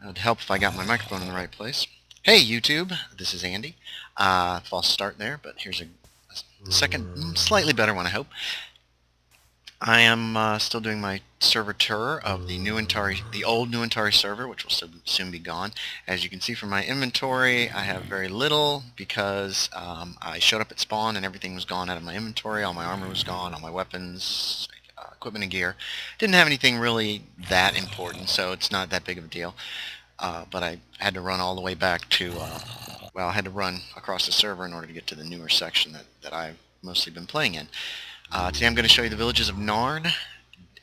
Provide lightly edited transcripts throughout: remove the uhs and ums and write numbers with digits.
It'd help if I got my microphone in the right place. Hey YouTube, this is Andy. False start there, but here's a second, slightly better one, I hope. I am still doing my server tour of the Nuintari, the old Nuintari server, which will soon be gone. As you can see from my inventory, I have very little because I showed up at spawn and everything was gone out of my inventory. All my armor was gone, all my weapons, equipment and gear. Didn't have anything really that important, so it's not that big of a deal. But I had to run all the way back to, well, I had to run across the server in order to get to the newer section that I've mostly been playing in. Today I'm going to show you the villages of Narn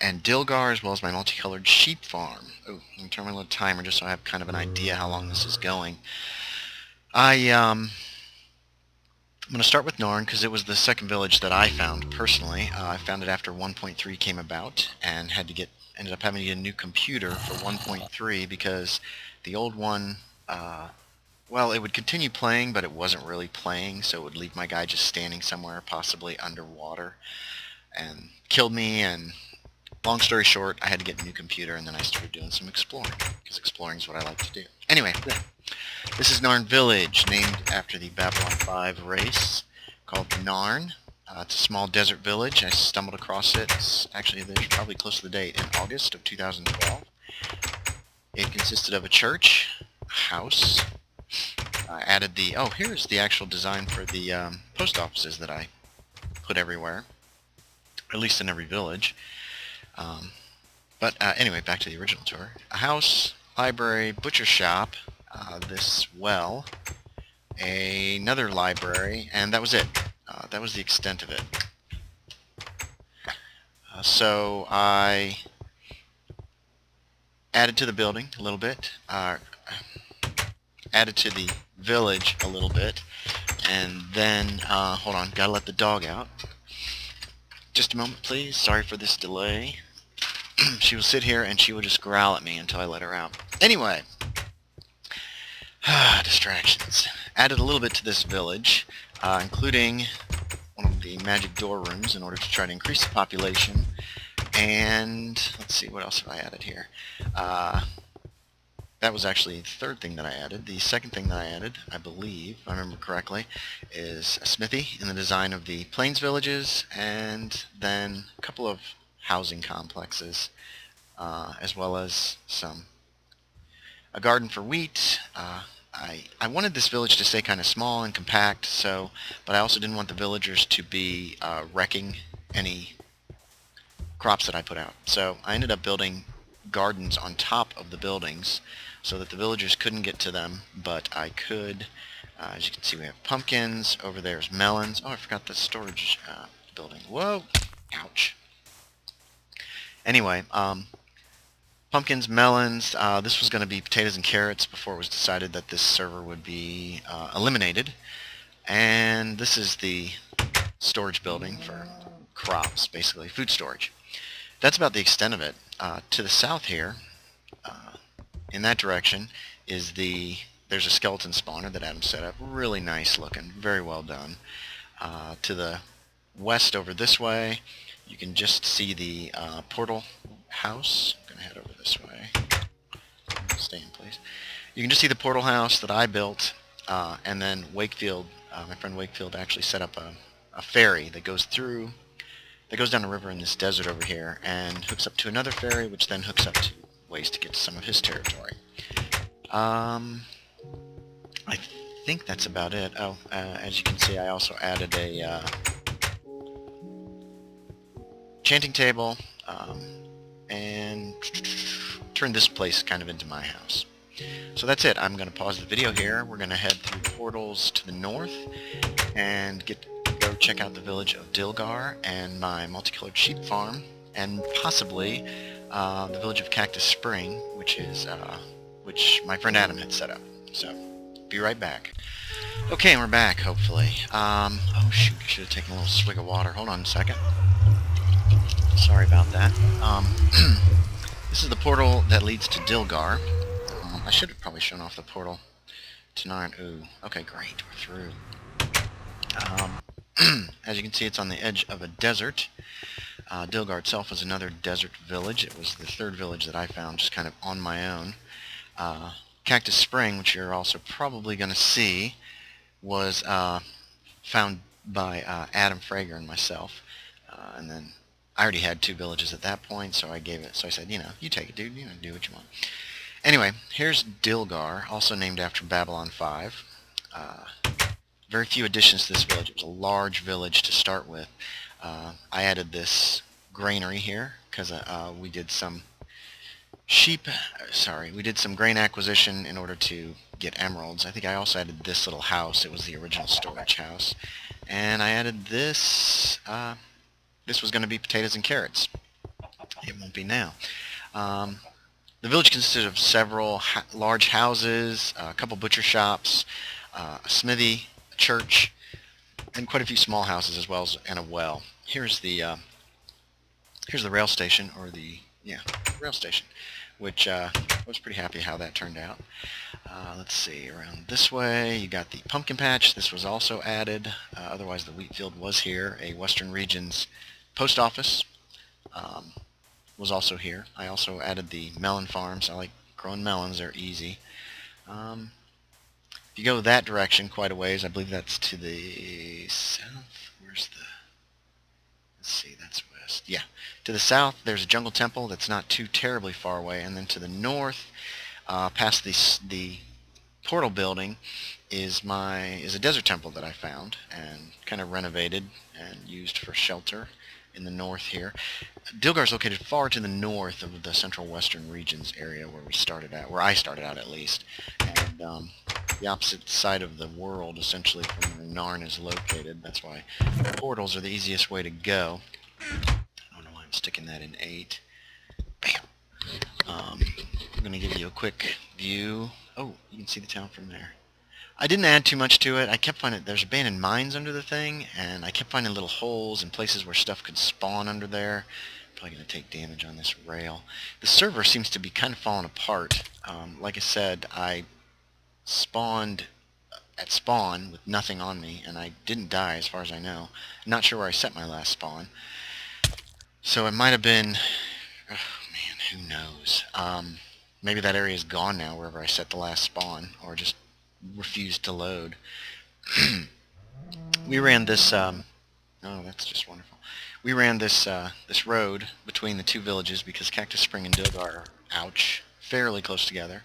and Dilgar, as well as my multicolored sheep farm. Oh, let me turn my little timer just so I have kind of an idea how long this is going. I'm going to start with Narn because it was the second village that I found personally. I found it after 1.3 came about and ended up having to get a new computer for 1.3 because the old one, well, it would continue playing, but it wasn't really playing, so it would leave my guy just standing somewhere, possibly underwater, and killed me. And long story short, I had to get a new computer, and then I started doing some exploring, because exploring is what I like to do. Anyway, this is Narn Village, named after the Babylon 5 race, called Narn. It's a small desert village. I stumbled across it. Actually, there's probably close to the date, in August of 2012. It consisted of a church, a house. I added the, oh, here's the actual design for the post offices that I put everywhere, at least in every village. Anyway, back to the original tour. A house, library, butcher shop, this well, another library, and that was it. That was the extent of it. So I added to the building a little bit, added to the village a little bit, and then, hold on, gotta let the dog out. Just a moment, please. Sorry for this delay. She will sit here and she will just growl at me until I let her out. Anyway, distractions. Added a little bit to this village, including one of the magic door rooms in order to try to increase the population. And let's see, what else have I added here? That was actually the third thing that I added. The second thing that I added, I believe, if I remember correctly, is a smithy in the design of the Plains villages, and then a couple of housing complexes, as well as a garden for wheat. I wanted this village to stay kind of small and compact, but I also didn't want the villagers to be wrecking any crops that I put out. So I ended up building gardens on top of the buildings so that the villagers couldn't get to them, but I could. As you can see, we have pumpkins. Over there's melons. Oh, I forgot the storage building. Whoa! Ouch. Anyway, pumpkins, melons. This was going to be potatoes and carrots before it was decided that this server would be eliminated. And this is the storage building for crops, basically food storage. That's about the extent of it. To the south here, in that direction, there's a skeleton spawner that Adam set up. Really nice looking, very well done. To the west over this way, you can just see the portal house. I'm going to head over this way. Stay in place. You can just see the portal house that I built, and then Wakefield, my friend Wakefield actually set up a ferry that goes down the river in this desert over here and hooks up to another ferry, which then hooks up to ways to get to some of his territory. I think that's about it. Oh, as you can see, I also added a chanting table and turned this place kind of into my house. So that's it. I'm going to pause the video here. We're going to head through portals to the north and go check out the village of Dilgar and my multicolored sheep farm, and possibly the village of Cactus Spring, which my friend Adam had set up. So, be right back. Okay, and we're back, hopefully. Oh shoot, I should have taken a little swig of water. Hold on a second. Sorry about that. This is the portal that leads to Dilgar. I should have probably shown off the portal to Narn. Ooh, okay, great, we're through. As you can see, it's on the edge of a desert. Dilgar itself was another desert village. It was the third village that I found just kind of on my own. Cactus Spring, which you're also probably going to see, was found by Adam Frager and myself, and then I already had 2 villages at that point, so I gave it. So I said, you take it, dude. Do what you want. Anyway, here's Dilgar, also named after Babylon 5. Very few additions to this village. It was a large village to start with. I added this granary here because we did some we did some grain acquisition in order to get emeralds. I think I also added this little house. It was the original storage house. And I added this. This was going to be potatoes and carrots. It won't be now. The village consisted of several large houses, a couple butcher shops, a smithy, a church, and quite a few small houses as well, and a well. Here's the rail station, or the rail station, which I was pretty happy how that turned out. Let's see, around this way you got the pumpkin patch. This was also added. Otherwise the wheat field was here. A Western Regions post office was also here. I also added the melon farms. I like growing melons. They're easy. If you go that direction quite a ways, I believe that's to the south. Where's the... Let's see, that's west. Yeah. To the south, there's a jungle temple that's not too terribly far away. And then to the north, past the portal building, is a desert temple that I found and kind of renovated and used for shelter in the north here. Dilgar is located far to the north of the central western regions area where I started out at least. And the opposite side of the world, essentially, from where Narn is located. That's why portals are the easiest way to go. I don't know why I'm sticking that in 8. Bam! I'm going to give you a quick view. Oh, you can see the town from there. I didn't add too much to it. I kept finding there's abandoned mines under the thing, and I kept finding little holes and places where stuff could spawn under there. Probably going to take damage on this rail. The server seems to be kind of falling apart. Like I said, I spawned at spawn with nothing on me, and I didn't die as far as I know. I'm not sure where I set my last spawn. So it might have been... Oh, man, who knows? Maybe that area is gone now, wherever I set the last spawn, or just refused to load. We ran this... oh, that's just wonderful. We ran this this road between the 2 villages because Cactus Spring and Dilgar are, fairly close together.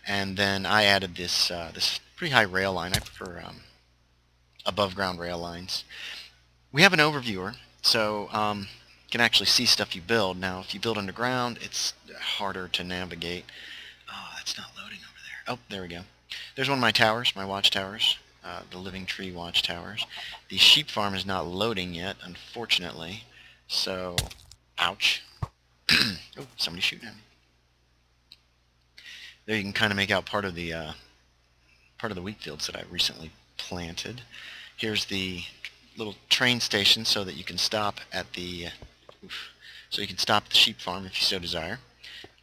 And then I added this this pretty high rail line. I prefer above ground rail lines. We have an overviewer, so you can actually see stuff you build. Now, if you build underground, it's harder to navigate. Oh, that's not loading over there. Oh, there we go. There's one of my towers, my watchtowers, the Living Tree watchtowers. The sheep farm is not loading yet, unfortunately. So, ouch. Oh, somebody's shooting at me. There you can kind of make out part of the wheat fields that I recently planted. Here's the little train station so that you can stop at the the sheep farm if you so desire.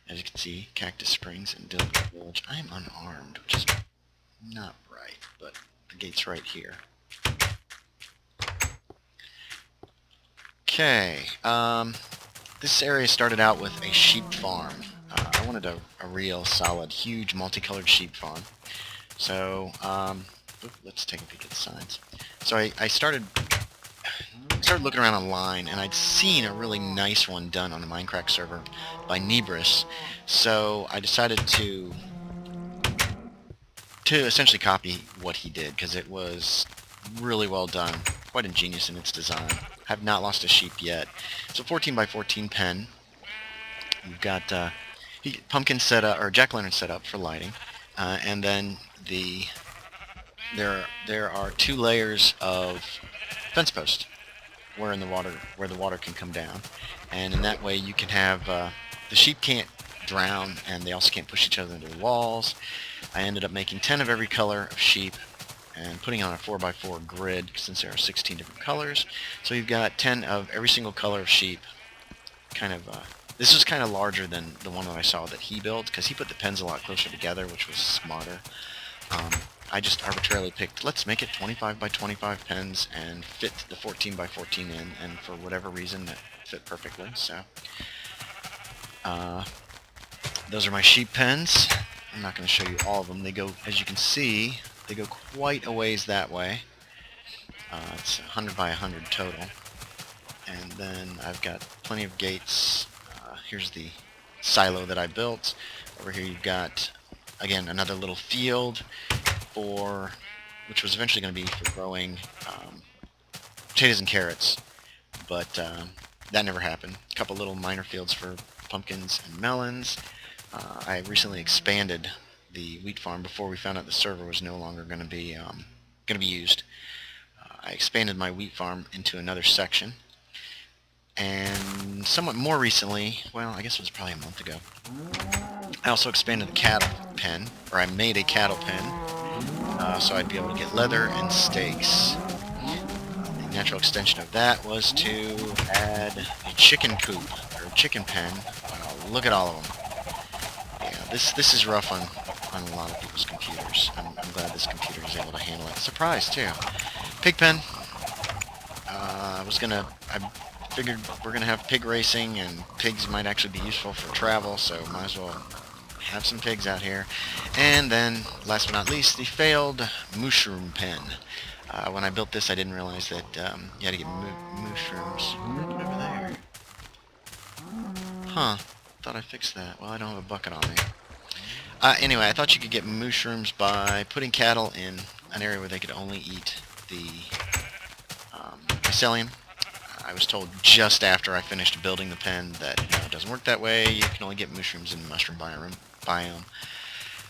As you can see, Cactus Springs and Dilgar Village. I am unarmed, which is not right, but the gate's right here. Okay, this area started out with a sheep farm. I wanted a real solid, huge, multicolored sheep farm. So, let's take a peek at the signs. So I started looking around online, and I'd seen a really nice one done on a Minecraft server by Nebris. So I decided to essentially copy what he did, because it was really well done, quite ingenious in its design. I have not lost a sheep yet. It's a 14 by 14 pen. You've got pumpkin set up, or jack-o'-lantern set up for lighting, and then there are 2 layers of fence post where the water can come down, and in that way you can have the sheep can't drown, and they also can't push each other into the walls. I ended up making 10 of every color of sheep and putting on a 4x4 grid since there are 16 different colors. So you've got 10 of every single color of sheep. This was kind of larger than the one that I saw that he built, because he put the pens a lot closer together, which was smarter. I just arbitrarily picked, let's make it 25 by 25 pens and fit the 14 by 14 in, and for whatever reason that fit perfectly. So those are my sheep pens. I'm not going to show you all of them. They go, as you can see, they go quite a ways that way. It's 100 by 100 total. And then I've got plenty of gates. Here's the silo that I built. Over here you've got, again, another little field which was eventually going to be for growing potatoes and carrots, but that never happened. A couple little minor fields for pumpkins and melons. I recently expanded the wheat farm before we found out the server was no longer going to be used. I expanded my wheat farm into another section, and somewhat more recently, well, I guess it was probably a month ago, I also expanded the cattle pen, or I made a cattle pen, so I'd be able to get leather and steaks. The natural extension of that was to add a chicken coop, or chicken pen. Look at all of them. Yeah, this is rough on a lot of people's computers. I'm glad this computer is able to handle it. Surprise, too. Pig pen. I figured we're gonna have pig racing, and pigs might actually be useful for travel, so might as well have some pigs out here. And then, last but not least, the failed mushroom pen. When I built this, I didn't realize that you had to get mushrooms. What did I put over there? Huh. Thought I fixed that. Well, I don't have a bucket on me. Anyway, I thought you could get mushrooms by putting cattle in an area where they could only eat the mycelium. I was told just after I finished building the pen that it doesn't work that way. You can only get mushrooms in the mushroom biome.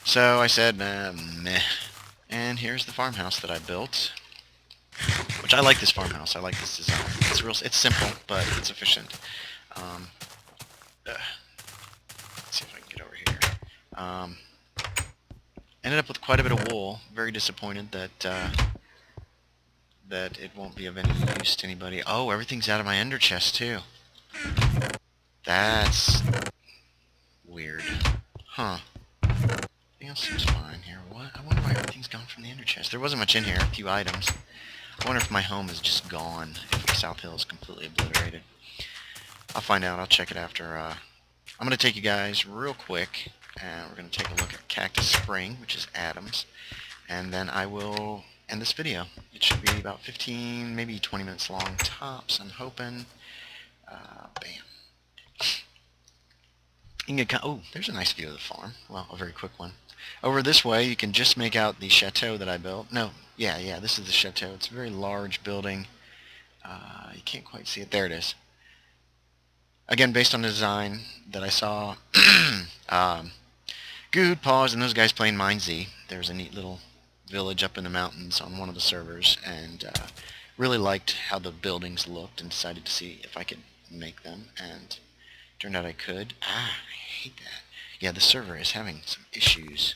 So I said, meh. And here's the farmhouse that I built, which I like this farmhouse. I like this design. It's simple, but it's efficient. Let's see if I can get over here. Ended up with quite a bit of wool. Very disappointed that it won't be of any use to anybody. Oh, everything's out of my ender chest too. That's weird. Huh. Everything else seems fine here. What? I wonder why everything's gone from the ender chest. There wasn't much in here. A few items. I wonder if my home is just gone. If the South Hill is completely obliterated. I'll find out. I'll check it after. I'm going to take you guys real quick, and we're going to take a look at Cactus Spring, which is Adams, and then I will end this video. It should be about 15, maybe 20 minutes long tops, I'm hoping. Bam. You can get, oh, there's a nice view of the farm. Well, a very quick one. Over this way, you can just make out the chateau that I built. No, yeah, this is the chateau. It's a very large building. You can't quite see it. There it is. Again, based on the design that I saw. Good Paws and those guys playing Mine Z. There's a neat little village up in the mountains on one of the servers, and really liked how the buildings looked and decided to see if I could make them, and turned out I could. I hate that. Yeah, the server is having some issues.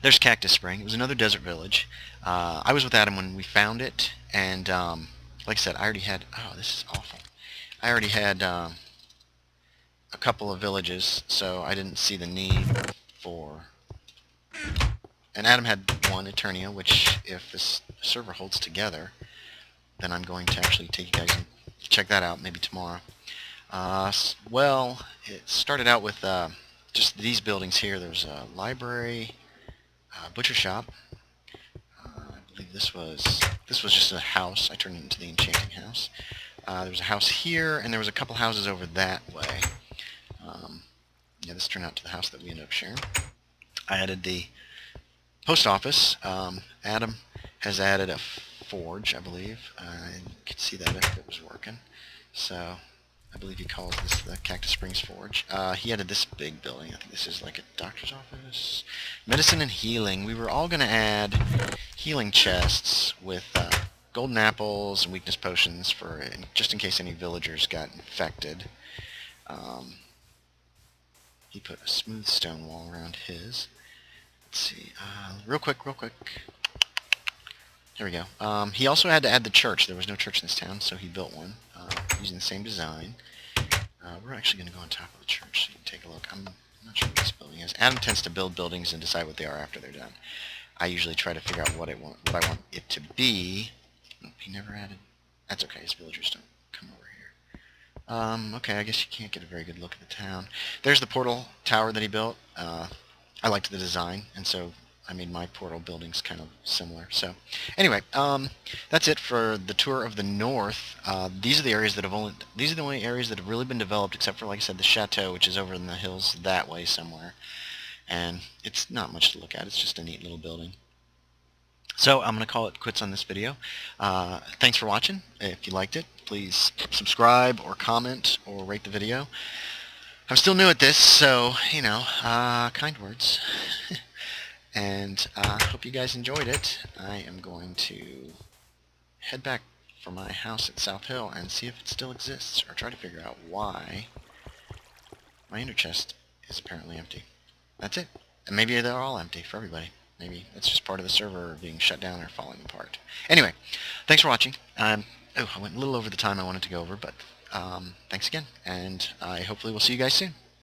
There's Cactus Spring. It was another desert village. I was with Adam when we found it, and like I said, I already had, oh, this is awful. I already had a couple of villages, so I didn't see the need for, and Adam had one, Eternia, which if this server holds together, then I'm going to actually take you guys and check that out maybe tomorrow. Well, it started out with just these buildings here. There's a library, butcher shop. I believe this was just a house. I turned it into the enchanting house. There was a house here, and there was a couple houses over that way. Yeah, this turned out to the house that we ended up sharing. I added the post office. Adam has added a forge, I believe. You could see that if it was working. So I believe he calls this the Cactus Springs Forge. He added this big building. I think this is like a doctor's office. Medicine and healing. We were all going to add healing chests with golden apples and weakness potions for just in case any villagers got infected. He put a smooth stone wall around his. Let's see. Real quick. There we go. He also had to add the church. There was no church in this town, so he built one using the same design. We're actually going to go on top of the church so you can take a look. I'm not sure what this building is. Adam tends to build buildings and decide what they are after they're done. I usually try to figure out what I want it to be. Nope, he never added. That's okay. His villagers don't come over Okay, I guess you can't get a very good look at the town. There's the portal tower that he built. I liked the design, and so I made my portal buildings kind of similar. So, anyway, that's it for the tour of the north. These are the areas that these are the only areas that have really been developed, except for, like I said, the chateau, which is over in the hills that way somewhere. And it's not much to look at. It's just a neat little building. So I'm going to call it quits on this video. Thanks for watching. If you liked it, please subscribe or comment or rate the video. I'm still new at this, so, you know, kind words. And hope you guys enjoyed it. I am going to head back for my house at South Hill and see if it still exists, or try to figure out why my ender chest is apparently empty. That's it. And maybe they're all empty for everybody. Maybe that's just part of the server being shut down or falling apart. Anyway, thanks for watching. I went a little over the time I wanted to go over, but thanks again, and I hopefully will see you guys soon.